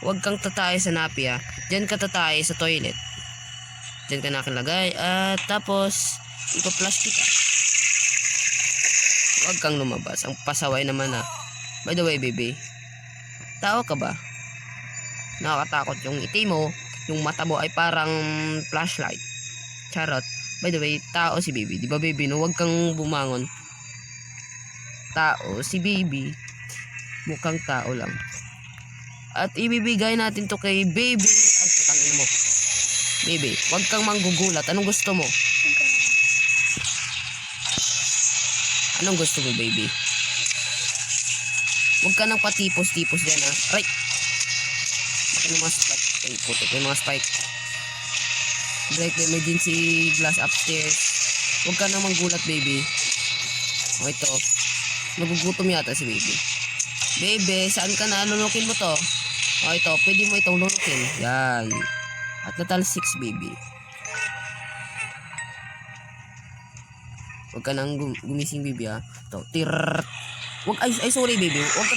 Huwag kang tatay sa napi ha. Diyan ka tatay sa toilet. Diyan ka nakalagay. At tapos, ipa-flush kita. Huwag kang lumabas. Ang pasaway naman ha. By the way, baby. Tao ka ba? Nakakatakot yung ngiti mo. Yung mata mo ay parang flashlight. Charot. By the way, tao si baby. Di ba baby, no? Huwag kang bumangon. Tao si baby. Mukhang tao lang. At ibibigay natin to kay baby. Ay, putangin mo. Baby, huwag kang manggugulat. Anong gusto mo? Anong gusto mo, baby? Huwag ka nang patipos-tipos dyan, ha? Aray! Baka ng mga spike. Ay, putik yung mga spike. Break the emergency glass upstairs. Huwag ka nang manggulat, baby. O, ito. Nagugutom yata si baby. Baby, saan ka na? Lunukin mo to. O, ito. Pwede mo itong lunukin. Yan. At natalsik si baby. Huwag ka nang gumising, baby, ha? Ito. Tirrrr. Huwag, ay, sorry, baby. Huwag ka